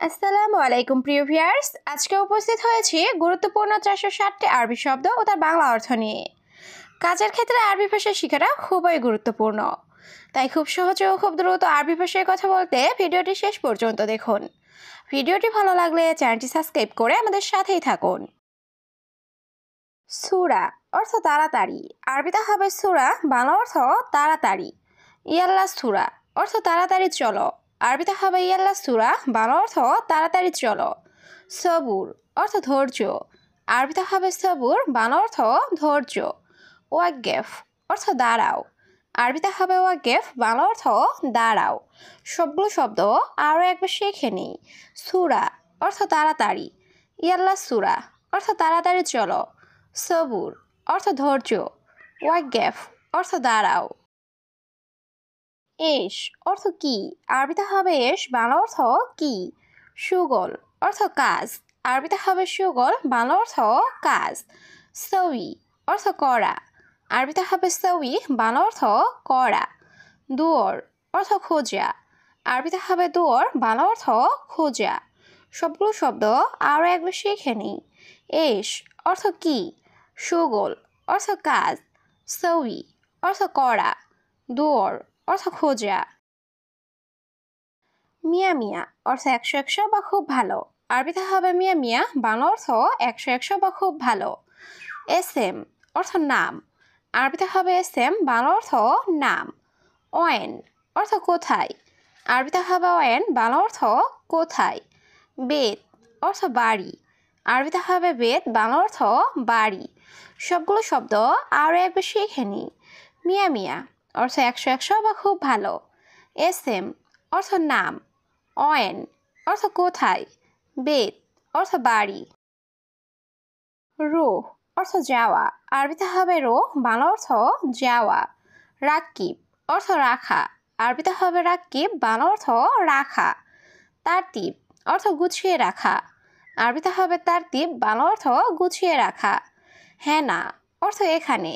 আসসালামু আলাইকুম প্রিয় ভিউয়ার্স, আজকে উপস্থিত হয়েছি গুরুত্বপূর্ণ 460টি আরবি শব্দ ও তার বাংলা অর্থ নিয়ে। কাজের ক্ষেত্রে আরবি ভাষা শেখাটা খুবই গুরুত্বপূর্ণ, তাই খুব সহজে ও খুব দ্রুত আরবি ভাষায় কথা বলতে ভিডিওটি শেষ পর্যন্ত দেখুন। ভিডিওটি ভালো লাগলে চ্যানেলটি সাবস্ক্রাইব করে আমাদের সাথেই থাকুন। সূরা অর্থ তাড়াতাড়ি, আরবিতে হবে সূরা, বাংলা অর্থ তাড়াতাড়ি। ইয়াল্লা সূরা অর্থ তাড়াতাড়ি চলো, আরবিতে হবে ইয়াল্লা সূরা, বাংলা অর্থ তাড়াতাড়ি চলো। সবুর অর্থ ধৈর্য, আরবিতে হবে সবুর, বাংলা অর্থ ধৈর্য। ওয়াকগেফ অর্থ দাঁড়াও, আরবিতে হবে ওয়াকগেফ, বাংলা অর্থ দাঁড়াও। সবগুলো শব্দ আরও একবার শিখে নিই। সূরা অর্থ তাড়াতাড়ি, ইয়াল্লা সূরা অর্থ তাড়াতাড়ি চলো, সবুর অর্থ ধৈর্য, ওয়াকগেফ অর্থ দাঁড়াও। এশ অর্থ কি, আরবিতে হবে এশ, বাংলা অর্থ কি। সুগল অর্থ কাজ, আরবিতে হবে সুগল, বাংলা অর্থ কাজ। সউই অর্থ করা, আরবিতে হবে সউই, বাংলা অর্থ করা। দুয়ার অর্থ খোঁজা, আরবিতে হবে দুয়ার, বাংলা অর্থ খোঁজা। সবগুলো শব্দ আরও একবার শিখে নিই। এশ অর্থ কি, সুগল অর্থ কাজ, সউই অর্থ করা, দুয়ার অর্থ খোঁজা। মিয়া মিয়া অর্থ একশো একশো বা খুব ভালো, আরবিতে হবে মিয়া মিয়া, বাংলা অর্থ একশো একশো বা খুব ভালো। এস এম অর্থ নাম, আরবিতে হবে এস এম, বাংলা অর্থ নাম। ওয়েন অর্থ কোথায়, আরবিতে হবে ওয়েন, বাংলা অর্থ কোথায়। বেত অর্থ বাড়ি, আরবিতে হবে বেত, বাংলা অর্থ বাড়ি। সবগুলো শব্দ আরও একবার শিখে নিই। মিয়া মিয়া অর্থ একশো একশো বা খুব ভালো। এস এম অর্থ নাম, ওয়েন অর্থ কোথায়, বেত অর্থ বাড়ি। রুহ অর্থ যাওয়া, আরবিতে হবে রুহ, বাংলা অর্থ যাওয়া। রাকিব অর্থ রাখা, আরবিতে হবে রাকিব, বাংলা অর্থ রাখা। তারতিব অর্থ গুছিয়ে রাখা, আরবিতে হবে তারতিব, বাংলা অর্থ গুছিয়ে রাখা। হেনা অর্থ এখানে,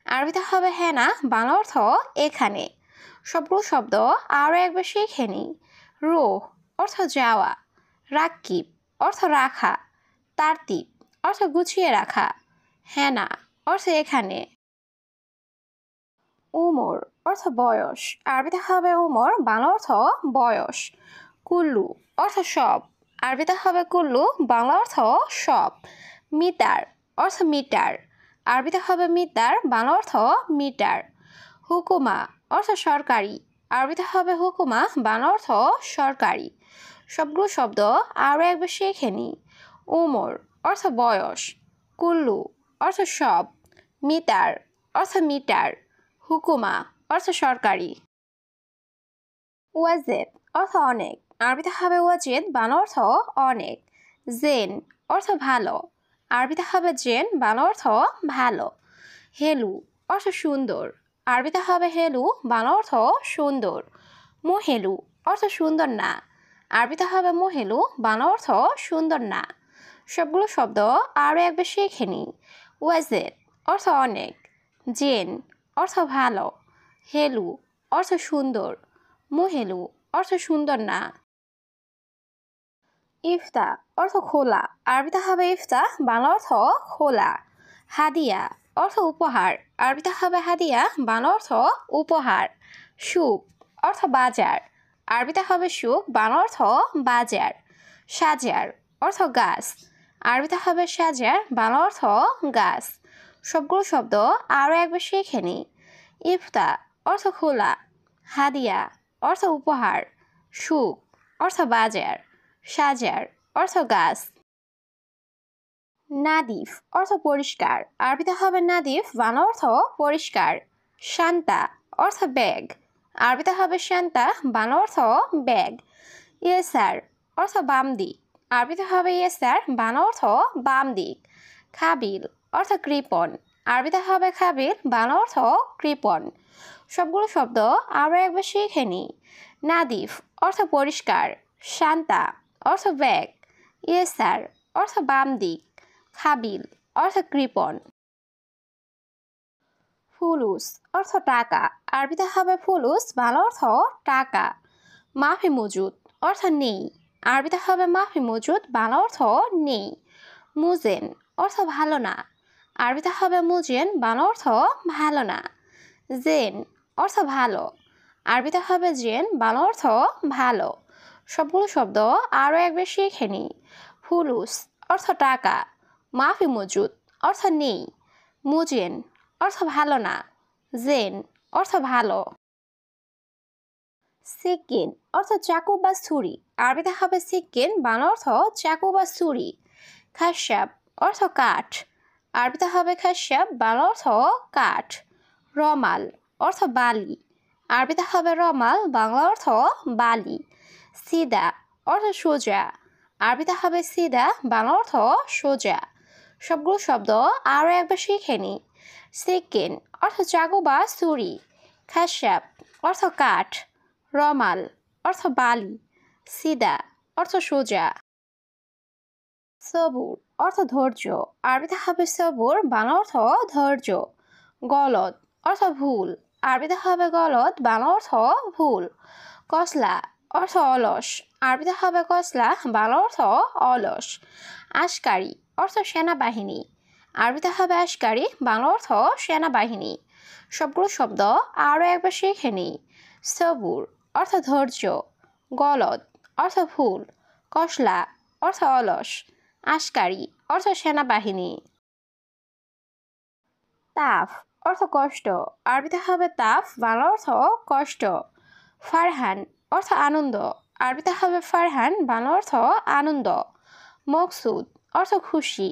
আরবিতে হবে হেনা, বাংলা অর্থ এখানে। সবগুলো শব্দ আরও একবার শিখে নিই। রুহ অর্থ যাওয়া, রাকিব অর্থ রাখা, তারতিব অর্থ গুছিয়ে রাখা, হেনা অর্থ এখানে। উমর অর্থ বয়স, আরবিতে হবে উমর, বাংলা অর্থ বয়স। কুল্লু অর্থ সব, আরবিতে হবে কুল্লু, বাংলা অর্থ সব। মিটার অর্থ মিটার, আরবিতে হবে মিটার, বাংলা অর্থ মিটার। হুকুমা অর্থ সরকারি, আরবিতে হবে হুকুমা, বাংলা অর্থ সরকারি। সবগুলো শব্দ আরও একবার শিখে নিই। উমর অর্থ বয়স, কুল্লু অর্থ সব, মিটার অর্থ মিটার, হুকুমা অর্থ সরকারি। ওয়াজেদ অর্থ অনেক, আরবিতে হবে ওয়াজেদ, বাংলা অর্থ অনেক। জেন অর্থ ভালো, আরবিতে হবে জেন, বাংলা অর্থ ভালো। হেলু অর্থ সুন্দর, আরবিতে হবে হেলু, বাংলা অর্থ সুন্দর। মোহেলু অর্থ সুন্দর না, আরবিতে হবে মোহেলু, বাংলা অর্থ সুন্দর না। সবগুলো শব্দ আরও একবার শিখে নিই। ওয়াজেদ অর্থ অনেক, জেন অর্থ ভালো, হেলু অর্থ সুন্দর, মোহেলু অর্থ সুন্দর না। ইফতা অর্থ খোলা, আরবিতে হবে ইফতা, বাংলা অর্থ খোলা। হাদিয়া অর্থ উপহার, আরবিতে হবে হাদিয়া, বাংলা অর্থ উপহার। সুক অর্থ বাজার, আরবিতে হবে সুক, বাংলা অর্থ বাজার। সাজার অর্থ গাছ, আরবিতে হবে সাজার, বাংলা অর্থ গাছ। সবগুলো শব্দ আরও একবার শিখে নিই। ইফতা অর্থ খোলা, হাদিয়া অর্থ উপহার, সুক অর্থ বাজার, সাজার অর্থ গাছ। নাদিফ অর্থ পরিষ্কার, আরবিতে হবে নাদিফ, বাংলা অর্থ পরিষ্কার। শান্তা অর্থ ব্যাগ, আরবিতে হবে শান্তা, বাংলা অর্থ ব্যাগ। ইয়েসার অর্থ বাম দিক, আরবিতে হবে ইয়েসার, বাংলা অর্থ বাম দিক। খাবিল অর্থ কৃপণ, আরবিতে হবে খাবিল, বাংলা অর্থ কৃপণ। সবগুলো শব্দ আরও একবার শিখে নিই। নাদিফ অর্থ পরিষ্কার, শান্তা অর্থ ব্যাগ, ইয়েসার অর্থ বাম দিক, খাবিল অর্থ কৃপণ। ফুলুস অর্থ টাকা, আরবিতে হবে ফুলুস, বাংলা অর্থ টাকা। মাফি মজুদ অর্থ নেই, আরবিতে হবে মাফি মজুদ, বাংলা অর্থ নেই। মুজেন অর্থ ভালো না, আরবিতে হবে মুজেন, বাংলা অর্থ ভালো না। জেন অর্থ ভালো, আরবিতে হবে জেন, বাংলা অর্থ ভালো। সবগুলো শব্দ আরও একবার শিখে নিই। ফুলুস অর্থ টাকা, মাফি মজুদ অর্থ নেই, মুজেন অর্থ ভালো না, জেন অর্থ ভালো। সিকিন অর্থ চাকু বা ছুরি, আরবিতে হবে সিকিন, বাংলা অর্থ চাকু বা ছুরি। খাসাব অর্থ কাঠ, আরবিতে হবে খাসাব, বাংলা অর্থ কাঠ। রমাল অর্থ বালি, আরবিতে হবে রমাল, বাংলা অর্থ বালি। সিদা অর্থ সোজা, আরবিতে হবে সিদা, বাংলা অর্থ সোজা। সবগুলো শব্দ আরও একবার শিখে নিই। সিকিন অর্থ চাকু বা ছুরি, খাসাব অর্থ কাঠ, রমাল অর্থ বালি, সিদা অর্থ সোজা। সবুর অর্থ ধৈর্য, আরবিতে হবে সবুর, বাংলা অর্থ ধৈর্য। গলদ অর্থ ভুল, আরবিতে হবে গলদ, বাংলা অর্থ ভুল। কসলা অর্থ অলস, আরবিতে হবে কসলা, বাংলা অর্থ অলস। আশকারি অর্থ সেনাবাহিনী, আরবিতে হবে আশকারি, বাংলা অর্থ সেনাবাহিনী। সবগুলো শব্দ আরও একবার শিখে নিই। সবুর অর্থ ধৈর্য, গলদ অর্থ ভুল, কসলা অর্থ অলস, আশকারি অর্থ সেনাবাহিনী। তাফ অর্থ কষ্ট, আরবিতে হবে তাফ, বাংলা অর্থ কষ্ট। ফারহান অর্থ আনন্দ, আরবিতে হবে ফারহান, বাংলা অর্থ আনন্দ। মকসুদ অর্থ খুশি,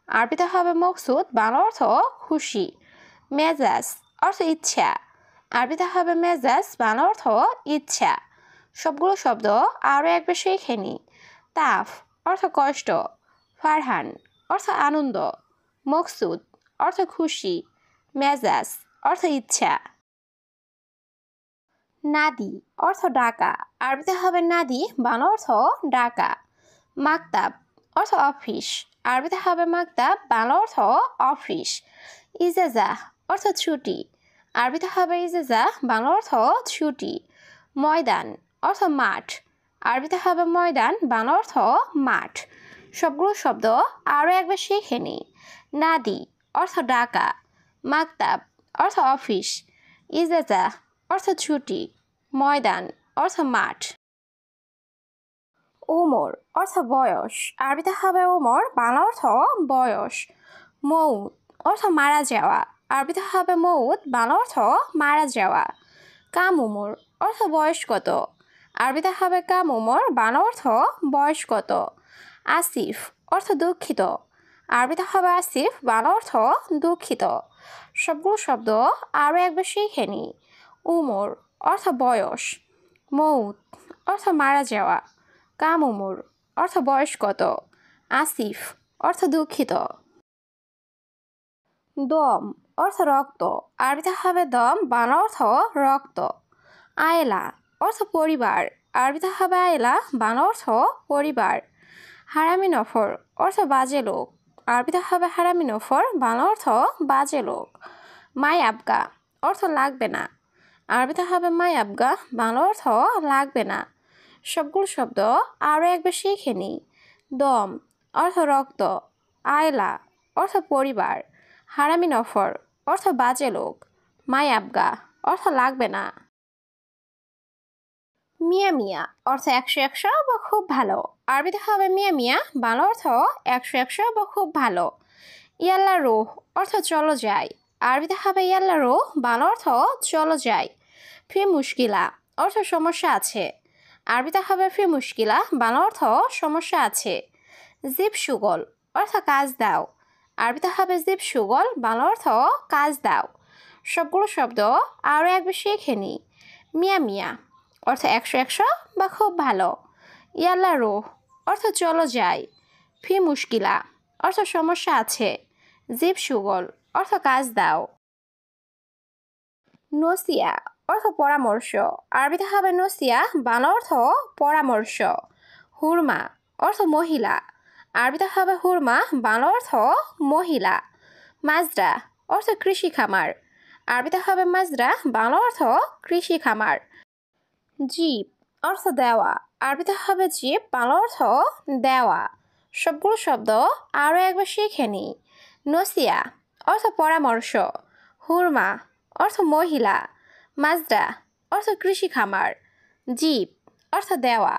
আরবিতে হবে মকসুদ, বাংলা অর্থ খুশি। মেজাজ অর্থ ইচ্ছা, আরবিতে হবে মেজাজ, বাংলা অর্থ ইচ্ছা। সবগুলো শব্দ আরও একবার শিখে নিই। তাফ অর্থ কষ্ট, ফারহান অর্থ আনন্দ, মকসুদ অর্থ খুশি, মেজাজ অর্থ ইচ্ছা। নাদি অর্থ ডাকা, আরবিতে হবে নাদি, বাংলা অর্থ ডাকা। মাকতাব অর্থ অফিস, আরবিতে হবে মাকতাব, বাংলা অর্থ অফিস। ইজাজা অর্থ ছুটি, আরবিতে হবে ইজাজা, বাংলা অর্থ ছুটি। ময়দান অর্থ মাঠ, আরবিতে হবে ময়দান, বাংলা অর্থ মাঠ। সবগুলো শব্দ আরও একবার শিখে নিই। নাদি অর্থ ডাকা, মাকতাব অর্থ অফিস, ইজাজা অর্থ ছুটি, ময়দান অর্থ মাঠ। ওমর অর্থ বয়স, আরবিতে হবে ওমর, বাংলা অর্থ বয়স। মৌত অর্থ মারা যাওয়া, আরবিতে হবে মৌত, বাংলা অর্থ মারা যাওয়া। কাম উমর অর্থ বয়স কত, আরবিতে হবে কাম উমর, বাংলা অর্থ বয়স কত। আসিফ অর্থ দুঃখিত, আরবিতে হবে আসিফ, বাংলা অর্থ দুঃখিত। সবগুলো শব্দ আরও একবার শিখে নিই। উমর অর্থ বয়স, মৌত অর্থ মারা যাওয়া, কাম উমর অর্থ বয়স কত, আসিফ অর্থ দুঃখিত। দম অর্থ রক্ত, আরবিতে হবে দম, বাংলা অর্থ রক্ত। আয়লা অর্থ পরিবার, আরবিতে হবে আয়লা, বাংলা অর্থ পরিবার। হারামি নফর অর্থ বাজে লোক, আরবিতে হবে হারামি নফর, বাংলা অর্থ বাজে লোক। মাই আবগা অর্থ লাগবে না, আরবিতে হবে মাই আবগা, বাংলা অর্থ লাগবে না। সবগুলো শব্দ আরও একবার শিখে নিই। দম অর্থ রক্ত, আয়লা অর্থ পরিবার, হারামি নফর অর্থ বাজে লোক, মাই আবগা অর্থ লাগবে না। মিয়া মিয়া অর্থ 100 বা খুব ভালো, আরবিতে হবে মিয়া মিয়া, বাংলা অর্থ 100 বা খুব ভালো। ইয়াল্লা রোহ অর্থ চলো যাই, আরবিতে হবে ইয়াল্লা রোহ, বাংলা অর্থ চলো যাই। ফি মুশকিলা অর্থ সমস্যা আছে, আরবিতে হবে ফি মুশকিলা, বাংলা অর্থ সমস্যা আছে। জিপ সুগল অর্থ কাজ দাও, আরবিতে হবে জিপ সুগল, বাংলা অর্থ কাজ দাও। সবগুলো শব্দ আরও একবার শিখে নিই। মিয়া মিয়া অর্থ 100 বা খুব ভালো। ইয়াল্লা রোহ অর্থ চলো যাই। ফি মুশকিলা অর্থ সমস্যা আছে। জিপ সুগল অর্থ কাজ দাও। নসিয়া অর্থ পরামর্শ, আরবিতে হবে নসিয়া, বাংলা অর্থ পরামর্শ। হুরমা অর্থ মহিলা, আরবিতে হবে হুরমা, বাংলা অর্থ মহিলা। মাজরা অর্থ কৃষি খামার, আরবিতে হবে মাজরা, বাংলা অর্থ কৃষি খামার। জিপ অর্থ দেওয়া, আরবিতে হবে জিপ বাংলা অর্থ দেওয়া সবগুলো শব্দ আরও একবার শিখে নিই নসিয়া অর্থ পরামর্শ হুরমা অর্থ মহিলা মাজরা অর্থ কৃষি খামার জিপ অর্থ দেওয়া